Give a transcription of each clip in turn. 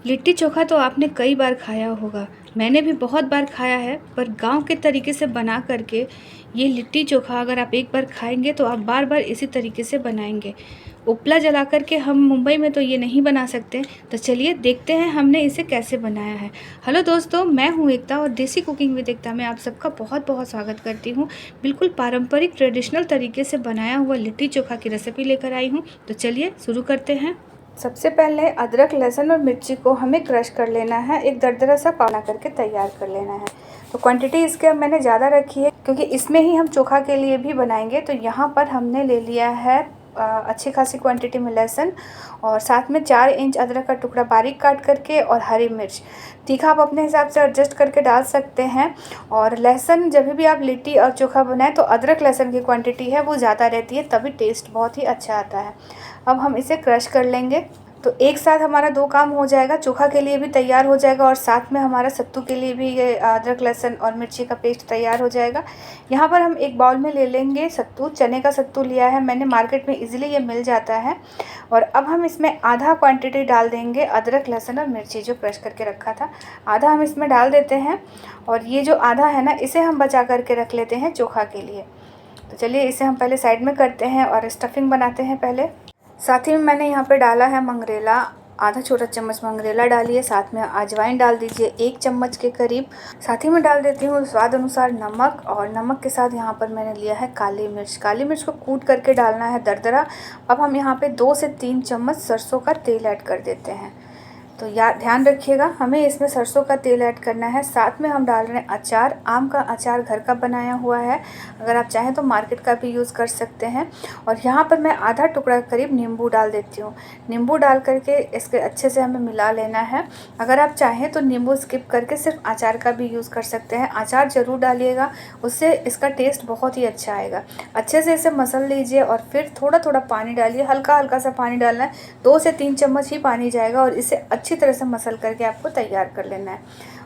लिट्टी चोखा तो आपने कई बार खाया होगा। मैंने भी बहुत बार खाया है, पर गांव के तरीके से बना करके ये लिट्टी चोखा अगर आप एक बार खाएंगे तो आप बार बार इसी तरीके से बनाएंगे। उपला जला करके हम मुंबई में तो ये नहीं बना सकते, तो चलिए देखते हैं हमने इसे कैसे बनाया है। हेलो दोस्तों, मैं हूँ एकता और देसी कुकिंग विद एकता में आप सबका बहुत बहुत स्वागत करती हूँ। बिल्कुल पारंपरिक ट्रेडिशनल तरीके से बनाया हुआ लिट्टी चोखा की रेसिपी लेकर आई हूँ, तो चलिए शुरू करते हैं। सबसे पहले अदरक, लहसुन और मिर्ची को हमें क्रश कर लेना है, एक दरदरा सा पाउडर करके तैयार कर लेना है। तो क्वांटिटी इसके मैंने ज़्यादा रखी है क्योंकि इसमें ही हम चोखा के लिए भी बनाएंगे। तो यहाँ पर हमने ले लिया है अच्छी खासी क्वांटिटी में लहसुन और साथ में 4 इंच अदरक का टुकड़ा बारीक काट करके और हरी मिर्च। तीखा आप अपने हिसाब से एडजस्ट करके डाल सकते हैं। और लहसुन जब भी आप लिट्टी और चोखा बनाएं तो अदरक लहसुन की क्वांटिटी है वो ज़्यादा रहती है, तभी टेस्ट बहुत ही अच्छा आता है। अब हम इसे क्रश कर लेंगे, तो एक साथ हमारा 2 काम हो जाएगा। चोखा के लिए भी तैयार हो जाएगा और साथ में हमारा सत्तू के लिए भी ये अदरक लहसुन और मिर्ची का पेस्ट तैयार हो जाएगा। यहाँ पर हम एक बाउल में ले लेंगे सत्तू। चने का सत्तू लिया है मैंने, मार्केट में इजीली ये मिल जाता है। और अब हम इसमें आधा क्वांटिटी डाल देंगे अदरक लहसुन और मिर्ची जो क्रश करके रखा था, आधा हम इसमें डाल देते हैं। और ये जो आधा है ना, इसे हम बचा करके रख लेते हैं चोखा के लिए। तो चलिए इसे हम पहले साइड में करते हैं और स्टफिंग बनाते हैं पहले। साथ ही में मैंने यहाँ पे डाला है मंगरेला, आधा छोटा चम्मच मंगरेला डालिए। साथ में अजवाइन डाल दीजिए 1 चम्मच के करीब। साथ ही में डाल देती हूँ स्वाद अनुसार नमक, और नमक के साथ यहाँ पर मैंने लिया है काली मिर्च। काली मिर्च को कूट करके डालना है दरदरा। अब हम यहाँ पे 2 से 3 चम्मच सरसों का तेल ऐड कर देते हैं। तो याद ध्यान रखिएगा, हमें इसमें सरसों का तेल ऐड करना है। साथ में हम डाल रहे हैं अचार। आम का अचार घर का बनाया हुआ है, अगर आप चाहें तो मार्केट का भी यूज़ कर सकते हैं। और यहाँ पर मैं आधा टुकड़ा करीब नींबू डाल देती हूँ। नींबू डाल करके इसके अच्छे से हमें मिला लेना है। अगर आप चाहें तो नींबू स्किप करके सिर्फ अचार का भी यूज़ कर सकते हैं। अचार ज़रूर डालिएगा, उससे इसका टेस्ट बहुत ही अच्छा आएगा। अच्छे से इसे मसल लीजिए और फिर थोड़ा थोड़ा पानी डालिए, हल्का हल्का सा पानी डालना है। 2 से 3 चम्मच ही पानी जाएगा और इसे अच्छी तरह से मसल करके आपको तैयार कर लेना है।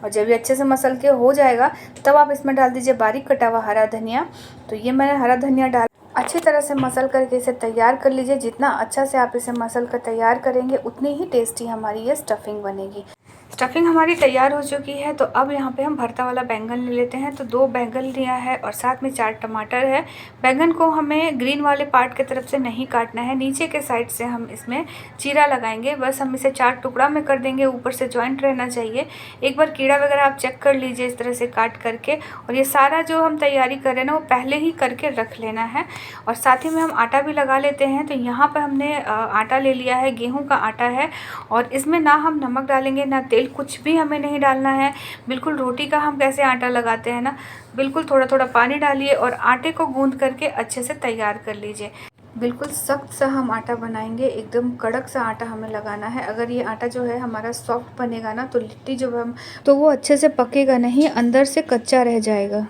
और जब ये अच्छे से मसल के हो जाएगा तब आप इसमें डाल दीजिए बारीक कटा हुआ हरा धनिया। तो ये मैंने हरा धनिया डाल अच्छी तरह से मसल करके इसे तैयार कर लीजिए। जितना अच्छा से आप इसे मसल कर तैयार करेंगे उतनी ही टेस्टी हमारी ये स्टफिंग बनेगी। स्टफिंग हमारी तैयार हो चुकी है। तो अब यहाँ पे हम भरता वाला बैंगन ले लेते हैं। तो 2 बैंगन लिया है और साथ में 4 टमाटर है। बैंगन को हमें ग्रीन वाले पार्ट की तरफ से नहीं काटना है, नीचे के साइड से हम इसमें चीरा लगाएंगे। बस हम इसे 4 टुकड़ा में कर देंगे, ऊपर से जॉइंट रहना चाहिए। एक बार कीड़ा वगैरह आप चेक कर लीजिए इस तरह से काट करके। और ये सारा जो हम तैयारी कर रहे हैं ना वो पहले ही करके रख लेना है। और साथ ही में हम आटा भी लगा लेते हैं। तो यहाँ पर हमने आटा ले लिया है, गेहूँ का आटा है। और इसमें ना हम नमक डालेंगे ना तेल, कुछ भी हमें नहीं डालना है। बिल्कुल रोटी का हम कैसे आटा लगाते हैं ना, बिल्कुल थोड़ा थोड़ा पानी डालिए और आटे को गूंद करके अच्छे से तैयार कर लीजिए। बिल्कुल सख्त सा हम आटा बनाएंगे, एकदम कड़क सा आटा हमें लगाना है। अगर ये आटा जो है हमारा सॉफ्ट बनेगा ना तो लिट्टी जो हम तो वो अच्छे से पकेगा नहीं, अंदर से कच्चा रह जाएगा।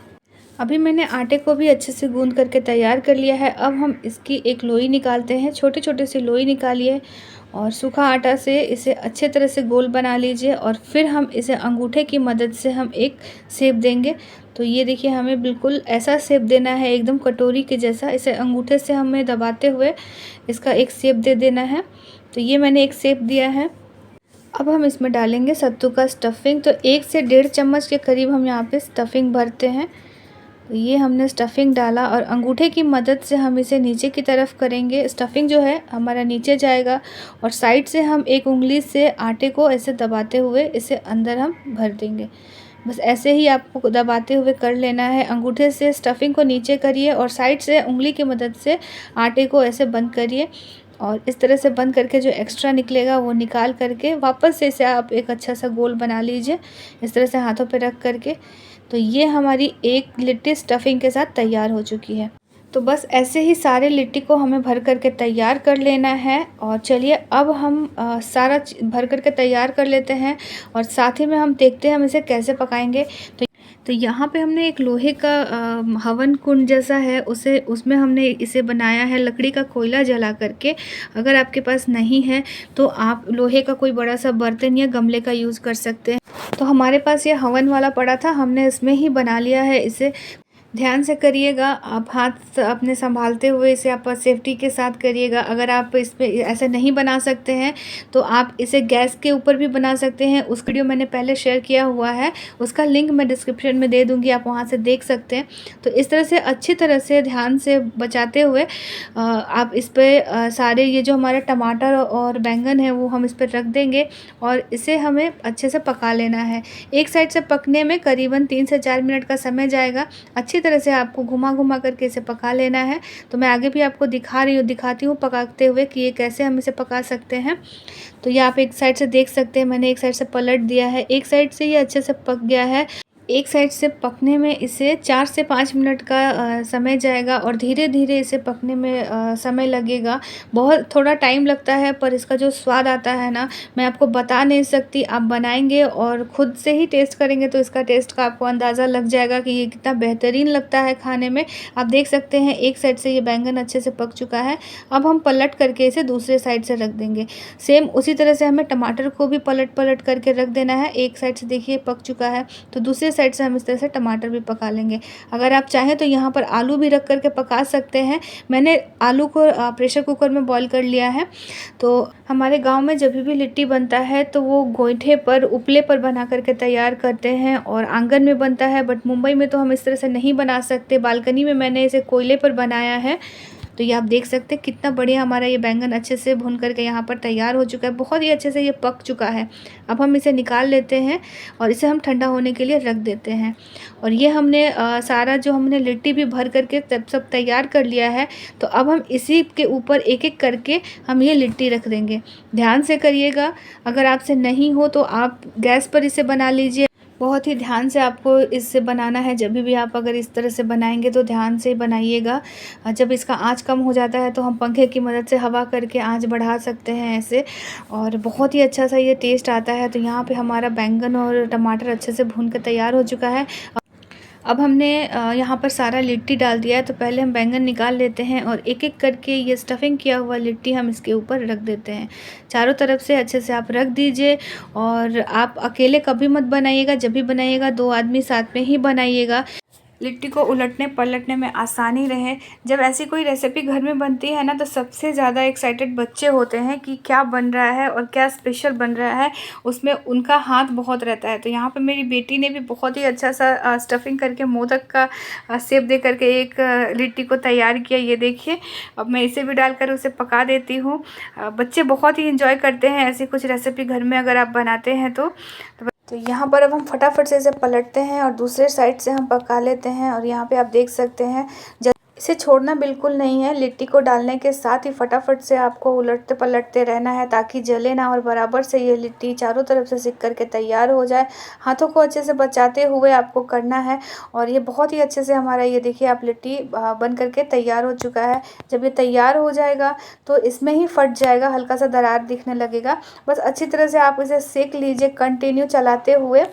अभी मैंने आटे को भी अच्छे से गूंद करके तैयार कर लिया है। अब हम इसकी एक लोई निकालते हैं, छोटे छोटे सी लोई निकालिए और सूखा आटा से इसे अच्छे तरह से गोल बना लीजिए। और फिर हम इसे अंगूठे की मदद से हम एक शेप देंगे। तो ये देखिए, हमें बिल्कुल ऐसा शेप देना है, एकदम कटोरी के जैसा। इसे अंगूठे से हमें दबाते हुए इसका एक शेप दे देना है। तो ये मैंने एक शेप दिया है। अब हम इसमें डालेंगे सत्तू का स्टफिंग। तो 1 से 1.5 चम्मच के करीब हम यहाँ पे स्टफिंग भरते हैं। तो ये हमने स्टफिंग डाला और अंगूठे की मदद से हम इसे नीचे की तरफ करेंगे। स्टफिंग जो है हमारा नीचे जाएगा और साइड से हम एक उंगली से आटे को ऐसे दबाते हुए इसे अंदर हम भर देंगे। बस ऐसे ही आपको दबाते हुए कर लेना है। अंगूठे से स्टफिंग को नीचे करिए और साइड से उंगली की मदद से आटे को ऐसे बंद करिए। और इस तरह से बंद करके जो एक्स्ट्रा निकलेगा वो निकाल करके वापस से इसे आप एक अच्छा सा गोल बना लीजिए, इस तरह से हाथों पे रख करके। तो ये हमारी एक लिट्टी स्टफिंग के साथ तैयार हो चुकी है। तो बस ऐसे ही सारे लिट्टी को हमें भर करके तैयार कर लेना है। और चलिए अब हम सारा भर करके तैयार कर लेते हैं और साथ ही में हम देखते हैं हम इसे कैसे पकाएंगे। तो यहाँ पे हमने एक लोहे का हवन कुंड जैसा है, उसमें हमने इसे बनाया है लकड़ी का कोयला जला करके। अगर आपके पास नहीं है तो आप लोहे का कोई बड़ा सा बर्तन या गमले का यूज़ कर सकते हैं। तो हमारे पास ये हवन वाला पड़ा था, हमने इसमें ही बना लिया है इसे। ध्यान से करिएगा, आप हाथ अपने संभालते हुए इसे आप सेफ्टी के साथ करिएगा। अगर आप इस पे ऐसे नहीं बना सकते हैं तो आप इसे गैस के ऊपर भी बना सकते हैं। उस वीडियो मैंने पहले शेयर किया हुआ है, उसका लिंक मैं डिस्क्रिप्शन में दे दूँगी, आप वहाँ से देख सकते हैं। तो इस तरह से अच्छी तरह से ध्यान से बचाते हुए आप इस पे सारे ये जो हमारा टमाटर और बैंगन है वो हम इस पर रख देंगे और इसे हमें अच्छे से पका लेना है। एक साइड से पकने में करीबन 3 से 4 मिनट का समय जाएगा। अच्छी तरह से आपको घुमा-घुमा करके इसे पका लेना है। तो मैं आगे भी आपको दिखाती हूँ पकाते हुए कि ये कैसे हम इसे पका सकते हैं। तो ये आप एक साइड से देख सकते हैं, मैंने एक साइड से पलट दिया है। एक साइड से ये अच्छे से पक गया है। एक साइड से पकने में इसे 4 से 5 मिनट का समय जाएगा और धीरे-धीरे इसे पकने में समय लगेगा। बहुत थोड़ा टाइम लगता है, पर इसका जो स्वाद आता है ना, मैं आपको बता नहीं सकती। आप बनाएँगे और खुद से ही टेस्ट करेंगे तो इसका टेस्ट का आपको अंदाज़ा लग जाएगा कि ये कितना बेहतरीन लगता है खाने में। आप देख सकते हैं एक साइड से ये बैंगन अच्छे से पक चुका है। अब हम पलट करके इसे दूसरे साइड से रख देंगे। सेम उसी तरह से हमें टमाटर को भी पलट-पलट करके रख देना है। एक साइड से देखिए पक चुका है, तो दूसरे साइड से हम इस तरह से टमाटर भी पका लेंगे। अगर आप चाहें तो यहाँ पर आलू भी रख कर के पका सकते हैं। मैंने आलू को प्रेशर कुकर में बॉईल कर लिया है। तो हमारे गांव में जब भी लिट्टी बनता है तो वो गोईठे पर, उपले पर बना करके तैयार करते हैं और आंगन में बनता है। बट मुंबई में तो हम इस तरह से नहीं बना सकते। बालकनी में मैंने इसे कोयले पर बनाया है। तो ये आप देख सकते हैं कितना बढ़िया हमारा ये बैंगन अच्छे से भून करके यहाँ पर तैयार हो चुका है। बहुत ही अच्छे से ये पक चुका है। अब हम इसे निकाल लेते हैं और इसे हम ठंडा होने के लिए रख देते हैं। और ये हमने सारा जो हमने लिट्टी भी भर करके तब सब तैयार कर लिया है। तो अब हम इसी के ऊपर एक-एक करके हम ये लिट्टी रख देंगे। ध्यान से करिएगा, अगर आपसे नहीं हो तो आप गैस पर इसे बना लीजिए। बहुत ही ध्यान से आपको इससे बनाना है। जब भी आप अगर इस तरह से बनाएंगे तो ध्यान से बनाइएगा। जब इसका आंच कम हो जाता है तो हम पंखे की मदद से हवा करके आंच बढ़ा सकते हैं ऐसे, और बहुत ही अच्छा सा ये टेस्ट आता है। तो यहाँ पे हमारा बैंगन और टमाटर अच्छे से भून कर तैयार हो चुका है। अब हमने यहाँ पर सारा लिट्टी डाल दिया है। तो पहले हम बैंगन निकाल लेते हैं और एक-एक करके ये स्टफिंग किया हुआ लिट्टी हम इसके ऊपर रख देते हैं। चारों तरफ से अच्छे से आप रख दीजिए। और आप अकेले कभी मत बनाइएगा, जब भी बनाइएगा 2 आदमी साथ में ही बनाइएगा, लिट्टी को उलटने पलटने में आसानी रहे। जब ऐसी कोई रेसिपी घर में बनती है ना, तो सबसे ज़्यादा एक्साइटेड बच्चे होते हैं कि क्या बन रहा है और क्या स्पेशल बन रहा है। उसमें उनका हाथ बहुत रहता है। तो यहाँ पे मेरी बेटी ने भी बहुत ही अच्छा सा स्टफिंग करके मोदक का शेप दे करके एक लिट्टी को तैयार किया। ये देखिए, अब मैं इसे भी डालकर उसे पका देती हूँ। बच्चे बहुत ही इंजॉय करते हैं ऐसी कुछ रेसिपी घर में अगर आप बनाते हैं तो यहाँ पर अब हम फटाफट से इसे पलटते हैं और दूसरे साइड से हम पका लेते हैं। और यहाँ पे आप देख सकते हैं इसे छोड़ना बिल्कुल नहीं है। लिट्टी को डालने के साथ ही फटाफट से आपको उलटते पलटते रहना है ताकि जले ना, और बराबर से ये लिट्टी चारों तरफ से सिक करके तैयार हो जाए। हाथों को अच्छे से बचाते हुए आपको करना है। और ये बहुत ही अच्छे से हमारा ये देखिए आप लिट्टी बन करके तैयार हो चुका है। जब ये तैयार हो जाएगा तो इसमें ही फट जाएगा, हल्का सा दरार दिखने लगेगा। बस अच्छी तरह से आप इसे सेक लीजिए कंटिन्यू चलाते हुए,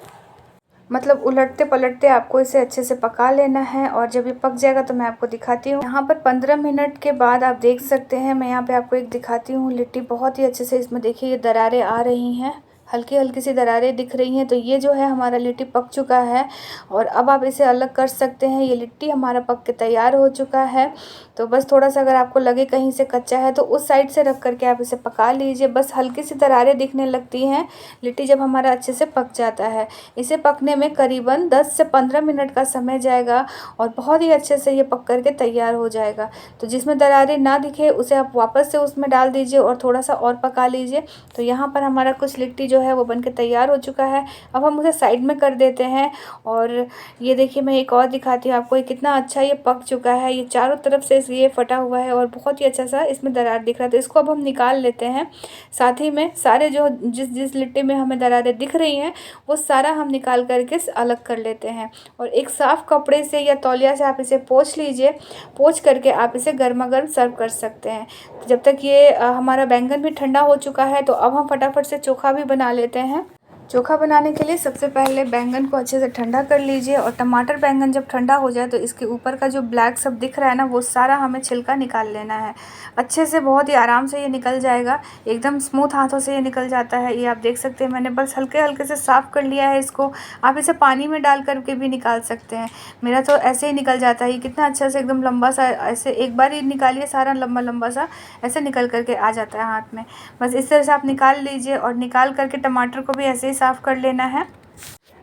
मतलब उलटते पलटते आपको इसे अच्छे से पका लेना है। और जब ये पक जाएगा तो मैं आपको दिखाती हूँ। यहाँ पर 15 मिनट के बाद आप देख सकते हैं, मैं यहाँ पे आपको एक दिखाती हूँ। लिट्टी बहुत ही अच्छे से, इसमें देखिए ये दरारें आ रही हैं, हल्की हल्की सी दरारें दिख रही हैं। तो ये जो है हमारा लिट्टी पक चुका है और अब आप इसे अलग कर सकते हैं। ये लिट्टी हमारा पक के तैयार हो चुका है। तो बस थोड़ा सा अगर आपको लगे कहीं से कच्चा है तो उस साइड से रख करके आप इसे पका लीजिए। बस हल्की सी दरारें दिखने लगती हैं लिट्टी जब हमारा अच्छे से पक जाता है। इसे पकने में करीबन 10 से 15 मिनट का समय जाएगा और बहुत ही अच्छे से ये पक करके तैयार हो जाएगा। तो जिसमें दरारें ना दिखे उसे आप वापस से उसमें डाल दीजिए और थोड़ा सा और पका लीजिए। तो यहाँ पर हमारा कुछ लिट्टी जो है वो बनके तैयार हो चुका है। अब हम उसे साइड में कर देते हैं। और ये देखिए, मैं एक और दिखाती हूँ आपको, ये कितना अच्छा ये पक चुका है। ये चारों तरफ से ये फटा हुआ है और बहुत ही अच्छा सा इसमें दरार दिख रहा है। तो इसको अब हम निकाल लेते हैं। साथ ही में सारे जो जिस लिट्टी में हमें दरारें दिख रही हैं वो सारा हम निकाल करके अलग कर लेते हैं। और एक साफ़ कपड़े से या तौलिया से आप इसे पोंछ लीजिए। पोंछ करके आप इसे गर्मा गर्म सर्व कर सकते हैं। जब तक ये हमारा बैंगन भी ठंडा हो चुका है तो अब हम फटाफट से चोखा भी बना लेते हैं। चोखा बनाने के लिए सबसे पहले बैंगन को अच्छे से ठंडा कर लीजिए और टमाटर बैंगन जब ठंडा हो जाए तो इसके ऊपर का जो ब्लैक सब दिख रहा है ना, वो सारा हमें छिलका निकाल लेना है। अच्छे से बहुत ही आराम से ये निकल जाएगा, एकदम स्मूथ हाथों से ये निकल जाता है। ये आप देख सकते हैं, मैंने बस हल्के हल्के से साफ़ कर लिया है इसको। आप इसे पानी में डाल करके भी निकाल सकते हैं। मेरा तो ऐसे ही निकल जाता है। ये कितना अच्छा से एकदम लंबा सा, ऐसे एक बार ही निकालिए सारा लंबा लंबा सा ऐसे निकल करके आ जाता है हाथ में। बस इस तरह से आप निकाल लीजिए और निकाल करके टमाटर को भी ऐसे ही साफ़ कर लेना है।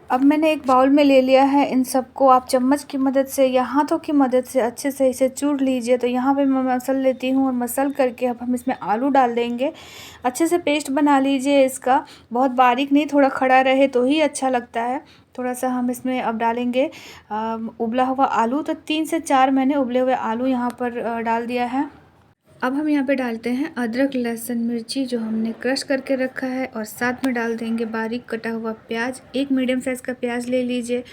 अब मैंने एक बाउल में ले लिया है। इन सबको आप चम्मच की मदद से या हाथों की मदद से अच्छे से इसे चूर लीजिए। तो यहाँ पे मैं मसल लेती हूँ और मसल करके अब हम इसमें आलू डाल देंगे। अच्छे से पेस्ट बना लीजिए इसका, बहुत बारीक नहीं, थोड़ा खड़ा रहे तो ही अच्छा लगता है। थोड़ा सा हम इसमें अब डालेंगे उबला हुआ आलू। तो 3 से 4 मैंने उबले हुए आलू यहाँ पर डाल दिया है। अब हम यहाँ पे डालते हैं अदरक लहसुन मिर्ची जो हमने क्रश करके रखा है, और साथ में डाल देंगे बारीक कटा हुआ प्याज। एक मीडियम साइज़ का प्याज ले लीजिए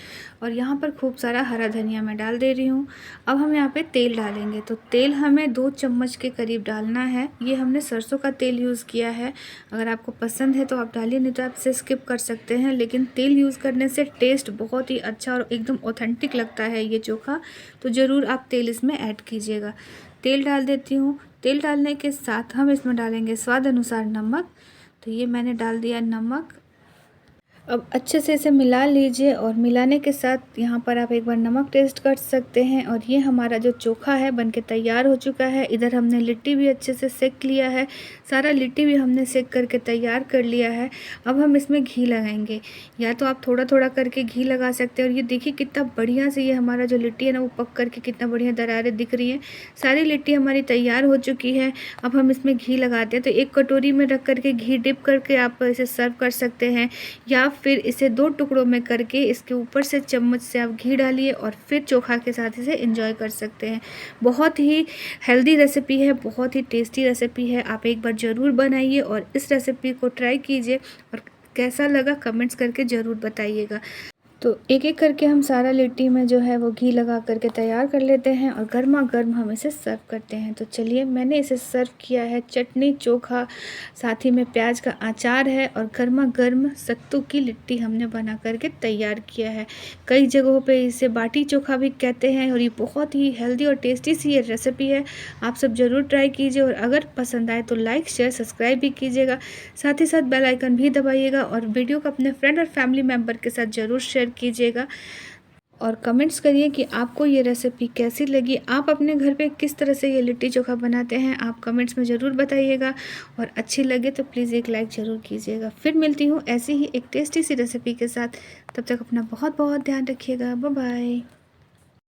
और यहाँ पर खूब सारा हरा धनिया मैं डाल दे रही हूँ। अब हम यहाँ पे तेल डालेंगे। तो तेल हमें 2 चम्मच के करीब डालना है। ये हमने सरसों का तेल यूज़ किया है। अगर आपको पसंद है तो आप डालिए, नहीं तो आप इसे स्किप कर सकते हैं। लेकिन तेल यूज़ करने से टेस्ट बहुत ही अच्छा और एकदम ऑथेंटिक लगता है ये चोखा। तो ज़रूर आप तेल इसमें ऐड कीजिएगा। तेल डाल देती हूँ। तेल डालने के साथ हम इसमें डालेंगे स्वाद अनुसार नमक। तो ये मैंने डाल दिया नमक। अब अच्छे से इसे मिला लीजिए और मिलाने के साथ यहाँ पर आप एक बार नमक टेस्ट कर सकते हैं। और ये हमारा जो चोखा है बनके तैयार हो चुका है। इधर हमने लिट्टी भी अच्छे से सेक लिया है, सारा लिट्टी भी हमने सेक करके तैयार कर लिया है। अब हम इसमें घी लगाएंगे, या तो आप थोड़ा थोड़ा करके घी लगा सकते हैं। और ये देखिए कितना बढ़िया से ये हमारा जो लिट्टी है ना, वो पक करके कितना बढ़िया दरारें दिख रही हैं। सारी लिट्टी हमारी तैयार हो चुकी है। अब हम इसमें घी लगाते हैं। तो एक कटोरी में रख करके घी डिप करके आप इसे सर्व कर सकते हैं, या फिर इसे 2 टुकड़ों में करके इसके ऊपर से चम्मच से आप घी डालिए और फिर चोखा के साथ इसे एंजॉय कर सकते हैं। बहुत ही हेल्दी रेसिपी है, बहुत ही टेस्टी रेसिपी है। आप एक बार ज़रूर बनाइए और इस रेसिपी को ट्राई कीजिए और कैसा लगा कमेंट्स करके ज़रूर बताइएगा। तो एक एक करके हम सारा लिट्टी में जो है वो घी लगा करके तैयार कर लेते हैं और गर्मा गर्म हम इसे सर्व करते हैं। तो चलिए, मैंने इसे सर्व किया है चटनी चोखा, साथ ही में प्याज का अचार है और गर्मा गर्म सत्तू की लिट्टी हमने बना करके तैयार किया है। कई जगहों पे इसे बाटी चोखा भी कहते हैं और ये बहुत ही हेल्दी और टेस्टी सी ये रेसिपी है। आप सब ज़रूर ट्राई कीजिए और अगर पसंद आए तो लाइक शेयर सब्सक्राइब भी कीजिएगा। साथ ही साथ बेल आइकन भी दबाइएगा और वीडियो को अपने फ्रेंड और फैमिली मेम्बर के साथ ज़रूर शेयर कीजिएगा। और कमेंट्स करिए कि आपको ये रेसिपी कैसी लगी। आप अपने घर पे किस तरह से ये लिट्टी चोखा बनाते हैं, आप कमेंट्स में ज़रूर बताइएगा। और अच्छी लगे तो प्लीज़ एक लाइक ज़रूर कीजिएगा। फिर मिलती हूँ ऐसी ही एक टेस्टी सी रेसिपी के साथ। तब तक अपना बहुत बहुत ध्यान रखिएगा। Bye bye.